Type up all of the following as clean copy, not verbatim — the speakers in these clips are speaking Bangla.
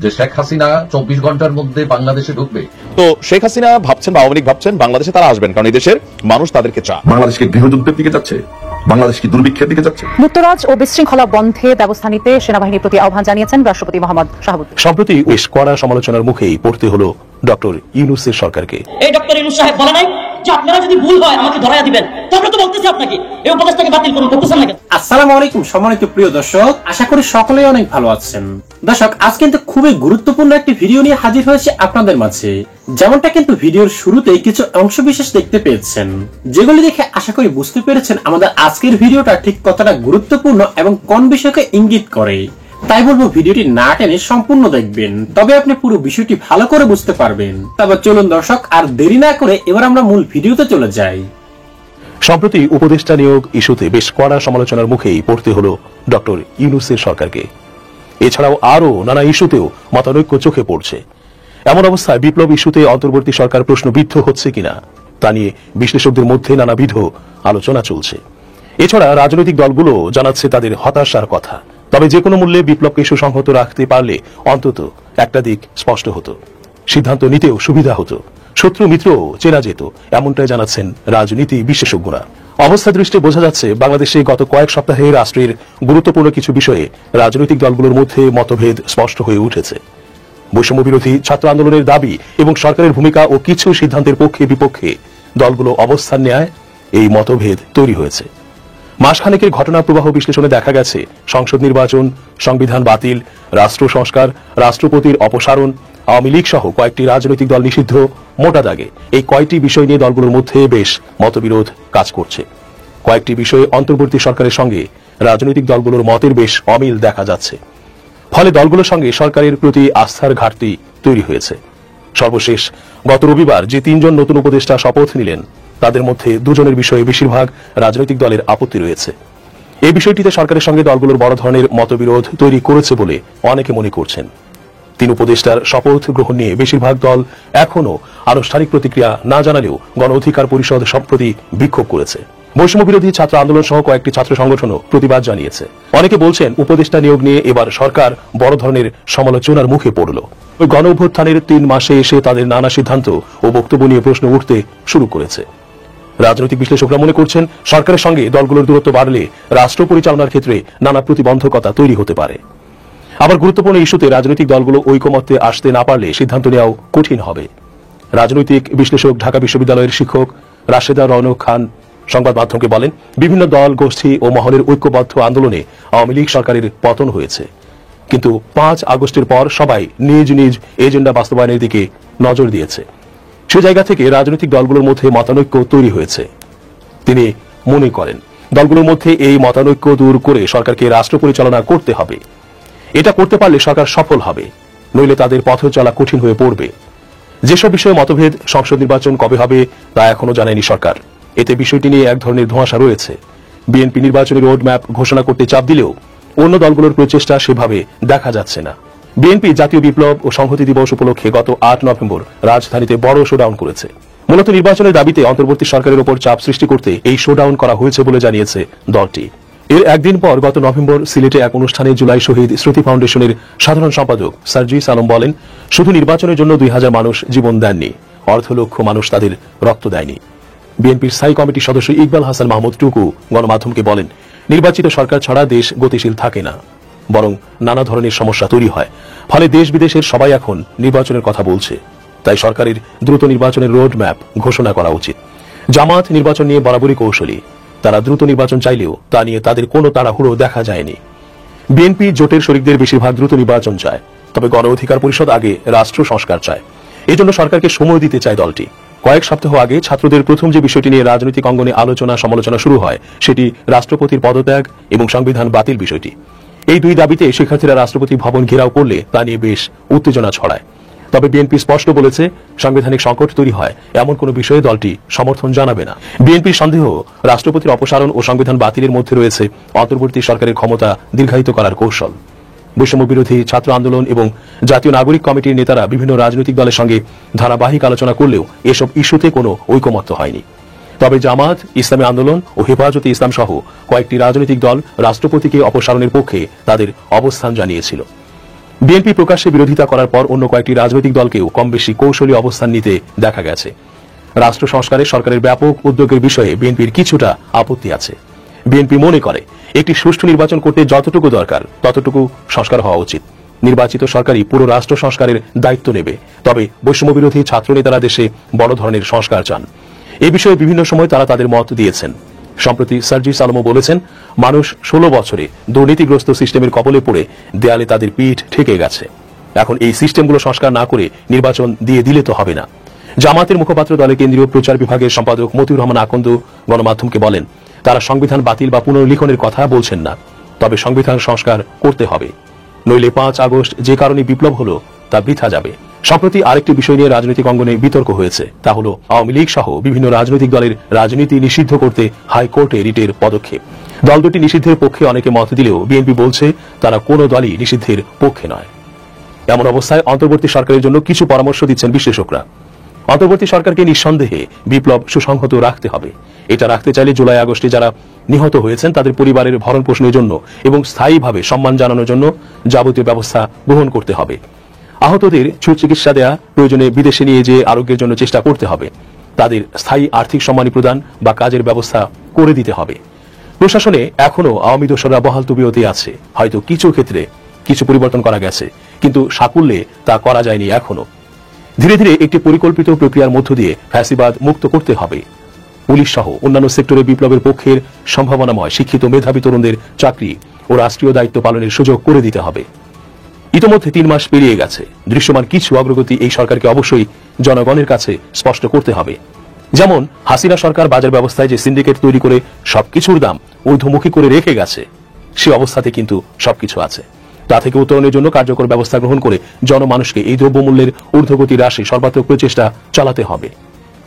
যে শেখ হাসিনা 24 ঘন্টার মধ্যে বাংলাদেশে ঢুকবে। তো শেখ হাসিনা ভাবছেন বা আওয়ামী লীগ ভাবছেন বাংলাদেশে তারা আসবেন, কারণ এই দেশের মানুষ তাদেরকে চায়। বাংলাদেশকে গৃহযুদ্ধের দিকে যাচ্ছে, বাংলাদেশ কি দুর্ভিক্ষের দিকে যাচ্ছে? যুক্তরাজ্য ও বিশৃঙ্খলা বন্ধে ব্যবস্থা নিতে সেনাবাহিনীর প্রতি আহ্বান জানিয়েছেন রাষ্ট্রপতি মোহাম্মদ শাহাবুদ্দিন। সম্প্রতি বেশ কড়া সমালোচনার মুখেই পড়তে হলো ডক্টর ইউনূসের সরকারকে। এই ডক্টর ইউনূস সাহেব বলে নাই যে আপনারা যদি ভুল হয় আমাকে ধরায়া দিবেন, তো আমরা তো বলতেছি আপনাকে এই উপদেশটাকে বাতিল করুন, বলতেছেন না কেন? আসসালামু আলাইকুম সম্মানিত প্রিয় দর্শক, আশা করি সকলেই অনেক ভালো আছেন। দর্শক, আজ কিন্তু খুবই গুরুত্বপূর্ণ একটি ভিডিও নিয়ে হাজির হয়েছে আপনাদের মাঝে। যেমনটা কিন্তু ভিডিওর শুরুতেই কিছু অংশ বিশেষ দেখতে পেয়েছেন, যেগুলি দেখে আশা করি বুঝতে পেরেছেন আমাদের আজকের ভিডিওটা ঠিক কতটা গুরুত্বপূর্ণ এবং কোন বিষয়কে ইঙ্গিত করে। তাই বলবো ভিডিওটি না টেনে সম্পূর্ণ দেখবেন, তবে আপনি পুরো বিষয়টি ভালো করে বুঝতে পারবেন। তবে চলুন দর্শক, আর দেরি না করে এবার আমরা মূল ভিডিওতে চলে যাই। সম্প্রতি উপদেষ্টা নিয়োগ ইস্যুতে বেশ কড়া সমালোচনার মুখেই পড়তে হলো ডক্টর ইউনূসের সরকারকে। এছাড়াও আরও নানা ইস্যুতেও মতানৈক্য চোখে পড়ছে। এমন অবস্থায় বিপ্লব ইস্যুতে অন্তর্বর্তী সরকার প্রশ্নবিদ্ধ হচ্ছে কিনা তা নিয়ে বিশ্লেষকদের মধ্যে নানাবিধ আলোচনা চলছে। এছাড়া রাজনৈতিক দলগুলো জানাচ্ছে তাদের হতাশার কথা। তবে যে কোনো মূল্যে বিপ্লবকে সুসংহত রাখতে পারলে অন্তত একটা দিক স্পষ্ট হতো, সিদ্ধান্ত নিতেও সুবিধা হতো, শত্রু মিত্র চেনা যেত, এমনটাই জানাচ্ছেন রাজনীতি বিশেষজ্ঞরা। অবস্থা দৃষ্টে বোঝা যাচ্ছে বাংলাদেশে গত কয়েক সপ্তাহে রাষ্ট্রের গুরুত্বপূর্ণ কিছু বিষয়ে রাজনৈতিক দলগুলোর মধ্যে মতভেদ স্পষ্ট হয়ে উঠেছে। বৈষম্য বিরোধী ছাত্র আন্দোলনের দাবি এবং সরকারের ভূমিকা ও কিছু সিদ্ধান্তের পক্ষে বিপক্ষে দলগুলো অবস্থান নেয় এই মতভেদ তৈরি হয়েছে। মাসখানেকের ঘটনা প্রবাহ বিশ্লেষণে দেখা গেছে সংসদ নির্বাচন, সংবিধান বাতিল, রাষ্ট্র সংস্কার, রাষ্ট্রপতির অপসারণ, আওয়ামী লীগ সহ কয়েকটি রাজনৈতিক দল নিষিদ্ধ, মোটা দাগে এই কয়েকটি বিষয় নিয়ে দলগুলোর মধ্যে বেশ মতবিরোধ কাজ করছে। কয়েকটি বিষয়ে অন্তর্বর্তী সরকারের সঙ্গে রাজনৈতিক দলগুলোর মতের বেশ অমিল দেখা যাচ্ছে। ফলে দলগুলোর সঙ্গে সরকারের প্রতি আস্থার ঘাটতি তৈরি হয়েছে। সর্বশেষ গত রবিবার যে 3 জন নতুন উপদেষ্টা শপথ নিলেন তাদের মধ্যে 2 জনের বিষয়ে বেশিরভাগ রাজনৈতিক দলের আপত্তি রয়েছে। এই বিষয়টিতে সরকারের সঙ্গে দলগুলোর বড় ধরনের মতবিরোধ তৈরি করেছে বলে অনেকে মনে করছেন। 3 উপদেষ্টার শপথ গ্রহণ নিয়ে বেশিরভাগ দল এখনও আনুষ্ঠানিক প্রতিক্রিয়া না জানালেও গণ অধিকার পরিষদ সম্প্রতি বিক্ষোভ করেছে। বৈষম্য বিরোধী ছাত্র আন্দোলন সহ কয়েকটি ছাত্র সংগঠনও প্রতিবাদ জানিয়েছে। অনেকে বলছেন উপদেষ্টা নিয়োগ নিয়ে এবার সরকার বড় ধরনের সমালোচনার মুখে পড়ল। ওই গণ অভ্যুত্থানের 3 মাসে এসে তাদের নানা সিদ্ধান্ত ও বক্তব্য নিয়ে প্রশ্ন উঠতে শুরু করেছে। রাজনৈতিক বিশ্লেষকরা মনে করছেন সরকারের সঙ্গে দলগুলোর দূরত্ব বাড়লে রাষ্ট্র পরিচালনার ক্ষেত্রে নানা প্রতিবন্ধকতা তৈরি হতে পারে। আবার গুরুত্বপূর্ণ ইস্যুতে রাজনৈতিক দলগুলো ঐকমত্যে আসতে না পারলে সিদ্ধান্ত নেওয়াও কঠিন হবে। রাজনৈতিক বিশ্লেষক ঢাকা বিশ্ববিদ্যালয়ের শিক্ষক রাশেদা রৌনক খান সংবাদ মাধ্যমকে বলেন, বিভিন্ন দল গোষ্ঠী ও মহলের ঐক্যবদ্ধ আন্দোলনে আওয়ামী লীগ সরকারের পতন হয়েছে, কিন্তু 5 আগস্টের পর সবাই নিজ নিজ এজেন্ডা বাস্তবায়নের দিকে নজর দিয়েছে। সে জায়গা থেকে রাজনৈতিক দলগুলোর মধ্যে মতানৈক্য তৈরি হয়েছে। তিনি মনে করেন দলগুলোর মধ্যে এই মতানৈক্য দূর করে সরকারকে রাষ্ট্র পরিচালনা করতে হবে। এটা করতে পারলে সরকার সফল হবে, নইলে তাদের পথ চলা কঠিন হয়ে পড়বে। যেসব বিষয়ে মতভেদ, সংসদ নির্বাচন কবে হবে তা এখনো জানায়নি সরকার। এতে বিষয়টি নিয়ে এক ধরনের ধোঁয়াশা রয়েছে। বিএনপি নির্বাচনের রোড ম্যাপ ঘোষণা করতে চাপ দিলেও অন্য দলগুলোর প্রচেষ্টা সেভাবে দেখা যাচ্ছে না। বিএনপি জাতীয় বিপ্লব ও সংহতি দিবস উপলক্ষে গত 8 নভেম্বর রাজধানীতে বড় শোডাউন করেছে। মূলত নির্বাচনের দাবিতে অন্তর্বর্তী সরকারের উপর চাপ সৃষ্টি করতে এই শোডাউন করা হয়েছে বলে জানিয়েছে দলটি। এর একদিন পর গত নভেম্বর সিলেটে এক অনুষ্ঠানে জুলাই শহীদ স্মৃতি ফাউন্ডেশনের সাধারণ সম্পাদক সার্জিস আলম বলেন, শুধু নির্বাচনের জন্য 2000 মানুষ জীবন দেননি, অর্ধলক্ষ মানুষ তাদের রক্ত দেয়নি। বিএনপির স্থায়ী কমিটির সদস্য ইকবাল হাসান মাহমুদ টুকু গণমাধ্যমকে বলেন, নির্বাচিত সরকার ছাড়া দেশ গতিশীল থাকে না, বরং নানা ধরনের সমস্যা তৈরি হয়। ফলে দেশ বিদেশের সবাই এখন নির্বাচনের কথা বলছে। তাই সরকারের দ্রুত নির্বাচনের রোড ম্যাপ ঘোষণা করা উচিত। জামাত নির্বাচন নিয়ে বরাবরই কৌশলী, তারা দ্রুত নির্বাচন চাইলেও তা নিয়ে তাদের কোনো তাড়াহুড়ো দেখা যায়নি। বিএনপি জোটের শরিকদের বেশিরভাগ দ্রুত নির্বাচন চায়, তবে গণ অধিকার পরিষদ আগে রাষ্ট্র সংস্কার চায়। এজন্য সরকারকে সময় দিতে চায় দলটি। কয়েক সপ্তাহ আগে ছাত্রদের প্রথম যে বিষয়টি নিয়ে রাজনৈতিক অঙ্গনে আলোচনা সমালোচনা শুরু হয় সেটি রাষ্ট্রপতির পদত্যাগ এবং সংবিধান বাতিল বিষয়টি। এই 2 দাবিতে শিক্ষার্থীরা রাষ্ট্রপতি ভবন ঘেরাও করলে তা নিয়ে বেশ উত্তেজনা ছড়ায়। তবে বিএনপি স্পষ্ট বলেছে, সাংবিধানিক সংকট তৈরি হয় এমন কোনো বিষয়ে দলটি সমর্থন জানাবে না। বিএনপির সন্দেহ রাষ্ট্রপতির অপসারণ ও সংবিধান বাতিলের মধ্যে রয়েছে অন্তর্বর্তী সরকারের ক্ষমতা দীর্ঘায়িত করার কৌশল। বৈষম্য বিরোধী ছাত্র আন্দোলন এবং জাতীয় নাগরিক কমিটির নেতারা বিভিন্ন রাজনৈতিক দলের সঙ্গে ধারাবাহিক আলোচনা করলেও এসব ইস্যুতে কোনো ঐকমত্য হয়নি। তবে জামাত, ইসলামী আন্দোলন ও হেফাজতে ইসলাম সহ কয়েকটি রাজনৈতিক দল রাষ্ট্রপতিকে অপসারণের পক্ষে তাদের অবস্থান জানিয়েছিল। বিএনপি প্রকাশ্যে বিরোধিতা করার পর অন্য কয়েকটি রাজনৈতিক দলকেও কম বেশি কৌশলী অবস্থান নিতে দেখা গেছে। রাষ্ট্র সংস্কারে সরকারের ব্যাপক উদ্যোগের বিষয়ে বিএনপির কিছুটা আপত্তি আছে। বিএনপি মনে করে একটি সুষ্ঠু নির্বাচন করতে যতটুকু দরকার ততটুকু সংস্কার হওয়া উচিত। নির্বাচিত সরকারই পুরো রাষ্ট্র সংস্কারের দায়িত্ব নেবে। তবে বৈষম্য বিরোধী ছাত্র নেতারা দেশে বড় ধরনের সংস্কার চান। এই বিষয়ে বিভিন্ন সময় তারা তাদের মত দিয়েছেন। সম্প্রতি সার্জিস আলমও বলেছেন, মানুষ 16 বছরে দুর্নীতিগ্রস্ত সিস্টেমের কবলে পড়ে দেয়ালে তাদের পিঠ ঠেকে গেছে। এখন এই সিস্টেমগুলো সংস্কার না করে নির্বাচন দিয়ে দিলে তো হবে না। জামাতের মুখপাত্র দলের কেন্দ্রীয় প্রচার বিভাগের সম্পাদক মতিউর রহমান আকন্দ গণমাধ্যমকে বলেন, তারা সংবিধান বাতিল বা পুনর্লিখনের কথা বলছেন না, তবে সংবিধান সংস্কার করতে হবে, নইলে 5 আগস্ট যে কারণে বিপ্লব হলো তা বৃথা যাবে। সম্প্রতি আরেকটি বিষয় নিয়ে রাজনৈতিক অঙ্গনে বিতর্ক হয়েছে, তা হল আওয়ামী লীগ সহ বিভিন্ন রাজনৈতিক দলের রাজনীতি নিষিদ্ধ করতে হাইকোর্টে রিটের পদক্ষেপ। দল দুটি নিষিদ্ধের পক্ষে অনেকে মত দিলেও বিএনপি বলছে তারা কোনো দলই নিষিদ্ধের পক্ষে নয়। এমন অবস্থায় অন্তর্বর্তী সরকারের জন্য কিছু পরামর্শ দিচ্ছেন বিশ্লেষকরা। অন্তর্বর্তী সরকারকে নিঃসন্দেহে বিপ্লব সুসংহত রাখতে হবে। এটা রাখতে চাইলে জুলাই আগস্টে যারা নিহত হয়েছেন তাদের পরিবারের ভরণ পোষণের জন্য এবং স্থায়ীভাবে সম্মান জানানোর জন্য যাবতীয় ব্যবস্থা গ্রহণ করতে হবে। আহতদের সুচিকিৎসা দেয়া, প্রয়োজনে বিদেশে নিয়ে যেয়ে আরোগ্যের জন্য চেষ্টা করতে হবে। তাদের স্থায়ী আর্থিক সম্মানী প্রদান বা কাজের ব্যবস্থা করে দিতে হবে। প্রশাসনে এখনো আওয়ামী দোসররা বহাল তবিয়তে আছে। হয়তো কিছু ক্ষেত্রে কিছু পরিবর্তন করা গেছে, কিন্তু সাকুল্যে তা করা যায়নি এখনো। ধীরে ধীরে একটি পরিকল্পিত প্রক্রিয়ার মধ্য দিয়ে ফ্যাসিবাদ মুক্ত করতে হবে। পুলিশ সহ অন্যান্য সেক্টরে বিপ্লবের পক্ষের সম্ভাবনাময় শিক্ষিত মেধাবী তরুণদের চাকরি ও রাষ্ট্রীয় দায়িত্ব পালনের সুযোগ করে দিতে হবে। ইতোমধ্যে 3 মাস পেরিয়ে গেছে। দৃশ্যমান কিছু অগ্রগতি এই সরকারকে অবশ্যই জনগণের কাছে স্পষ্ট করতে হবে। যেমন হাসিনা সরকার বাজার ব্যবস্থায় যে সিন্ডিকেট তৈরি করে সবকিছুর দাম ঊর্ধ্বমুখী করে রেখে গেছে, সে অবস্থাতে কিন্তু সবকিছু আছে। তা থেকে উত্তরণের জন্য কার্যকর ব্যবস্থা গ্রহণ করে জনমানুষকে এই দ্রব্যমূল্যের ঊর্ধ্বগতি হ্রাসে সর্বাত্মক প্রচেষ্টা চালাতে হবে।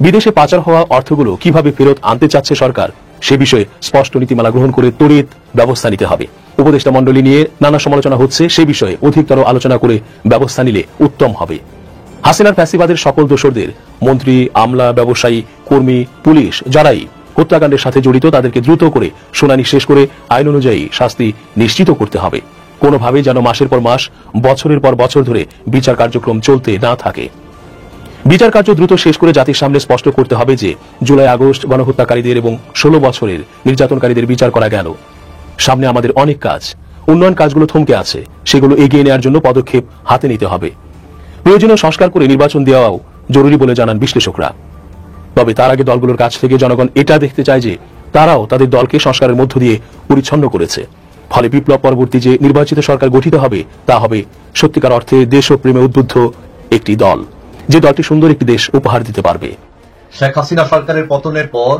বিদেশে পাচার হওয়া অর্থগুলো কিভাবে ফেরত আনতে চাচ্ছে সরকার, সে বিষয়ে স্পষ্ট নীতিমালা গ্রহণ করে তড়িৎ ব্যবস্থা নিতে হবে। উপদেষ্টা মণ্ডলী নিয়ে নানা সমালোচনা হচ্ছে, সে বিষয়ে অধিকতর আলোচনা করে ব্যবস্থা নিলে উত্তম হবে। হাসিনার ফ্যাসিবাদের সকল দোসরদের, মন্ত্রী, আমলা, ব্যবসায়ী, কর্মী, পুলিশ যারাই হত্যাকাণ্ডের সাথে জড়িত তাদেরকে দ্রুত করে শুনানি শেষ করে আইন অনুযায়ী শাস্তি নিশ্চিত করতে হবে। কোনোভাবে যেন মাসের পর মাস, বছরের পর বছর ধরে বিচার কার্যক্রম চলতে না থাকে। বিচার কার্য দ্রুত শেষ করে জাতির সামনে স্পষ্ট করতে হবে যে জুলাই আগস্ট গণহত্যাকারীদের এবং 16 বছরের নির্যাতনকারীদের বিচার করা গেল। সামনে আমাদের অনেক কাজ, উন্নয়ন কাজগুলো থমকে আছে, সেগুলো এগিয়ে নেওয়ার জন্য পদক্ষেপ হাতে নিতে হবে। প্রয়োজনীয় সংস্কার করে নির্বাচন দেওয়াও জরুরি বলে জানান বিশ্লেষকরা। তবে তার আগে দলগুলোর কাছ থেকে জনগণ এটা দেখতে চায় যে তারাও তাদের দলকে সংস্কারের মধ্য দিয়ে পরিচ্ছন্ন করেছে। ফলে বিপ্লব পরবর্তী যে নির্বাচিত সরকার গঠিত হবে তা হবে সত্যিকার অর্থে দেশপ্রেমে উদ্বুদ্ধ একটি দল, যে দলটি সুন্দর একটি দেশ উপহার দিতে পারবে। শেখ হাসিনা সরকারের পতনের পর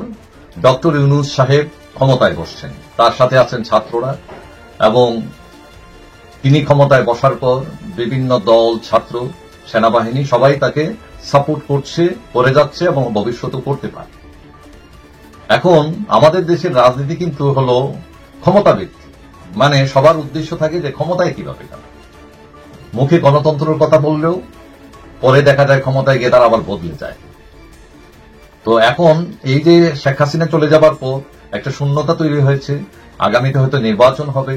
ডক্টর ইউনূস সাহেব ক্ষমতায় বসছেন, তার সাথে আছেন ছাত্ররা, এবং তিনি ক্ষমতায় বসার পর বিভিন্ন দল, ছাত্র, সেনাবাহিনী সবাই তাকে সাপোর্ট করছে, করে যাচ্ছে এবং ভবিষ্যতেও করতে পারে। এখন আমাদের দেশের রাজনীতি কিন্তু হলো ক্ষমতাভিত্তিক, মানে সবার উদ্দেশ্য থাকে যে ক্ষমতায় কিভাবে যাবে। মুখে গণতন্ত্রের কথা বললেও পরে দেখা যায় ক্ষমতায় গিয়ে তারা আবার বদলে যায়। তো এখন এই যে শেখ হাসিনা চলে যাবার পর একটা শূন্যতা তৈরি হয়েছে, আগামীতে হয়তো নির্বাচন হবে,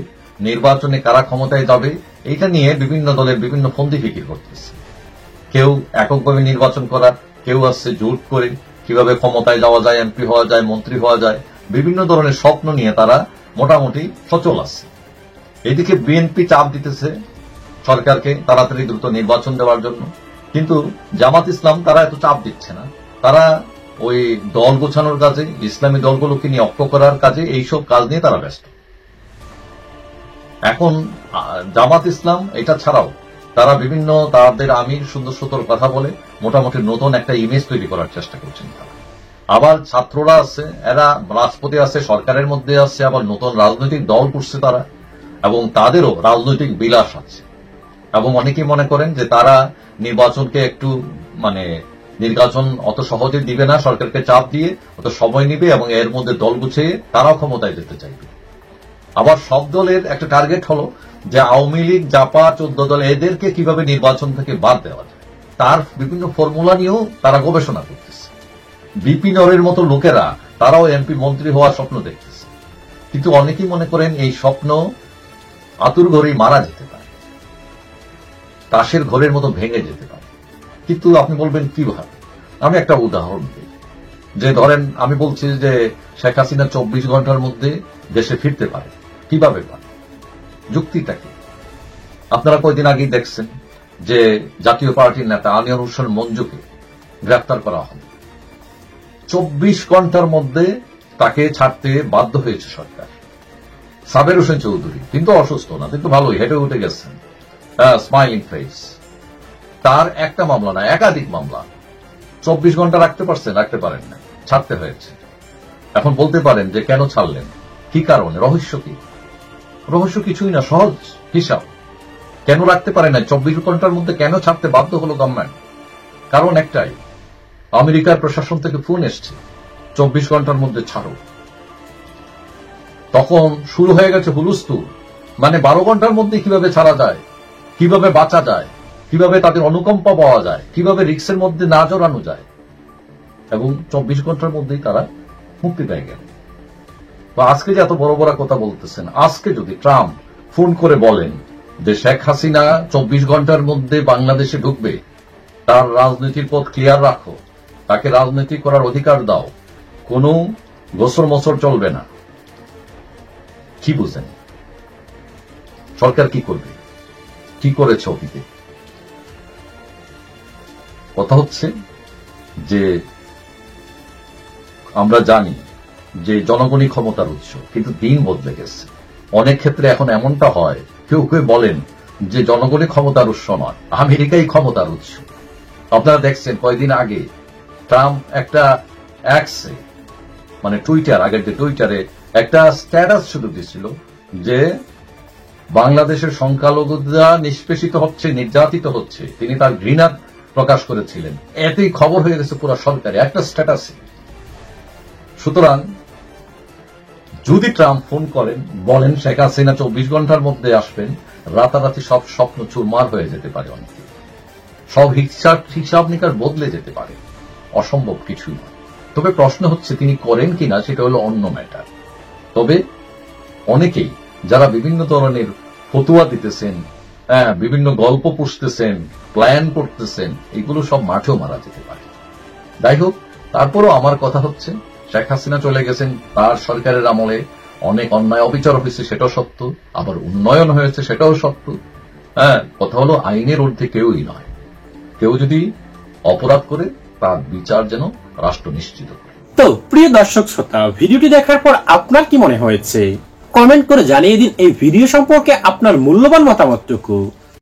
নির্বাচনে কারা ক্ষমতায় যাবে এইটা নিয়ে বিভিন্ন দলের বিভিন্ন ফন্দি ফিকির করতেছে। কেউ এককভাবে নির্বাচন করার, কেউ আসছে জোট করে কিভাবে ক্ষমতায় যাওয়া যায়, এমপি হওয়া যায়, মন্ত্রী হওয়া যায়, বিভিন্ন ধরনের স্বপ্ন নিয়ে তারা মোটামুটি সচল আছে। এদিকে বিএনপি চাপ দিতেছে সরকারকে তাড়াতাড়ি দ্রুত নির্বাচন দেওয়ার জন্য, কিন্তু জামাত ইসলাম তারা এত চাপ দিচ্ছে না। তারা ওই দল গোছানোর কাজে, ইসলামী দলগুলোকে নিয়ে ঐক্য করার কাজে, এইসব কাজ নিয়ে তারা ব্যস্ত। এখন জামাত ইসলাম এটা ছাড়াও তারা বিভিন্ন তাদের আমির সুন্দর সুন্দর কথা বলে মোটামুটি নতুন একটা ইমেজ তৈরি করার চেষ্টা করছেন। আবার ছাত্ররা আছে, এরা রাজপথে আছে, সরকারের মধ্যে আছে, আবার নতুন রাজনৈতিক দল করছে তারা, এবং তাদেরও রাজনৈতিক বিলাস আছে। এবং অনেকেই মনে করেন যে তারা নির্বাচনকে একটু নির্বাচন অত সহজে দিবে না, সরকারকে চাপ দিয়ে অত সময় নিবে এবং এর মধ্যে দল গুছিয়ে তারাও ক্ষমতায় যেতে চাইবে। আবার সব দলের একটা টার্গেট হলো যে আওয়ামী লীগ, জাপা, 14 দল এদেরকে কিভাবে নির্বাচন থেকে বাদ দেওয়া যায়, তার বিভিন্ন ফর্মুলা নিয়েও তারা গবেষণা করতেছে। বিপিনরের মতো লোকেরা তারাও এমপি মন্ত্রী হওয়ার স্বপ্ন দেখতেছে, কিন্তু অনেকেই মনে করেন এই স্বপ্ন আতুর ঘরেই মারা যেতে পারে। তাসের ঘরের মতো ভেঙে যেতে পারে। কিন্তু আপনি বলবেন কিভাবে? আমি একটা উদাহরণ দিই, যে ধরেন আমি বলছি যে শেখ হাসিনা 24 ঘন্টার মধ্যে দেশে ফিরতে পারে। কিভাবে পারে? যুক্তিটা কি? আপনারা কয়েকদিন আগেই দেখছেন যে জাতীয় পার্টির নেতা আমিনুর হোসেন মঞ্জুকে গ্রেফতার করা হবে। 24 ঘন্টার মধ্যে তাকে ছাড়তে বাধ্য হয়েছে সরকার। সাবের হোসেন চৌধুরী কিন্তু অসুস্থ না, কিন্তু ভালোই হেঁটে উঠে গেছেন, স্মাইলিং ফেস। তার একটা মামলা না, একাধিক মামলা। 24 ঘন্টা রাখতে পারছেন? রাখতে পারেন না, ছাড়তে হয়েছে। এখন বলতে পারেন যে কেন ছাড়লেন, কি কারণে, রহস্য কি? রহস্য কিছুই না, সহজ হিসাব। কেন রাখতে পারে না? 24 ঘন্টার মধ্যে কেন ছাড়তে বাধ্য হলো গভর্নমেন্ট? কারণ একটাই, আমেরিকার প্রশাসন থেকে ফোন এসছে 24 ঘন্টার মধ্যে ছাড়ো। তখন শুরু হয়ে গেছে হুলস্থুল, মানে 12 ঘন্টার মধ্যে কিভাবে ছাড়া যায়, কিভাবে বাঁচা যায়, কিভাবে তাদের অনুকম্পা পাওয়া যায়, কিভাবে রিস্কের মধ্যে না জড়ানো যায়, এবং 24 ঘন্টার মধ্যেই তারা মুক্তি পেয়ে গেল। বা আজকে যে এত বড় বড় কথা বলতেছেন, আজকে যদি ট্রাম্প ফোন করে বলেন যে শেখ হাসিনা 24 ঘন্টার মধ্যে বাংলাদেশে ঢুকবে, তার রাজনীতির পথ ক্লিয়ার রাখো, তাকে রাজনীতি করার অধিকার দাও, কোনো গোসর মসর চলবে না, কি বুঝেন? সরকার কি করবে? কি করেছে অতীতে? কথা হচ্ছে যে আমরা জানি যে জনগণই ক্ষমতার উৎস, কিন্তু দিন বদলে গেছে। অনেক ক্ষেত্রে এখন এমনটা হয়, কেউ কেউ বলেন যে জনগণই ক্ষমতার উৎস নয়, আমেরিকাই ক্ষমতার উৎস। আপনারা দেখছেন কয়েকদিন আগে ট্রাম্প একটা এক্সে, মানে টুইটার, আগের যে টুইটারে একটা স্ট্যাটাস শুধু দিছিল যে বাংলাদেশের সংখ্যালঘুরা নিষ্পেষিত হচ্ছে, নির্যাতিত হচ্ছে। তিনি তার ঘৃণা প্রকাশ করেছিলেন, এতেই খবর হয়ে গেছে পুরো সরকারে, একটা স্ট্যাটাসে। সুতরাং যদি ট্রাম্প ফোন করেন, বলেন শেখ হাসিনা 24 ঘন্টার মধ্যে আসবেন, রাতারাতি সব স্বপ্ন চুরমার হয়ে যেতে পারে, অনেকে সব হিসাব নিকাশ বদলে যেতে পারে, অসম্ভব কিছুই নয়। তবে প্রশ্ন হচ্ছে তিনি করেন কিনা, সেটা হলো অন্য ম্যাটার। তবে অনেকেই যারা বিভিন্ন ধরনের ফতুয়া দিতেছেন, বিভিন্ন গল্প পুষতেছেন, প্ল্যান করতেছেন, এগুলো সব মাঠেও মারা যেতে পারে। যাই হোক, তারপরও আমার কথা হচ্ছে শেখ হাসিনা চলে গেছেন, তার সরকারের আমলে অনেক অন্যায় অবিচার হয়েছে, সেটাও সত্য, আবার উন্নয়ন হয়েছে, সেটাও সত্য। কথা হলো আইনের ঊর্ধ্বে কেউই নয়। কেউ যদি অপরাধ করে তার বিচার যেন রাষ্ট্র নিশ্চিত করে। তো প্রিয় দর্শক শ্রোতা, ভিডিওটি দেখার পর আপনার কি মনে হয়েছে কমেন্ট করে জানিয়ে দিন এই ভিডিও সম্পর্কে আপনার মূল্যবান মতামতটুকু।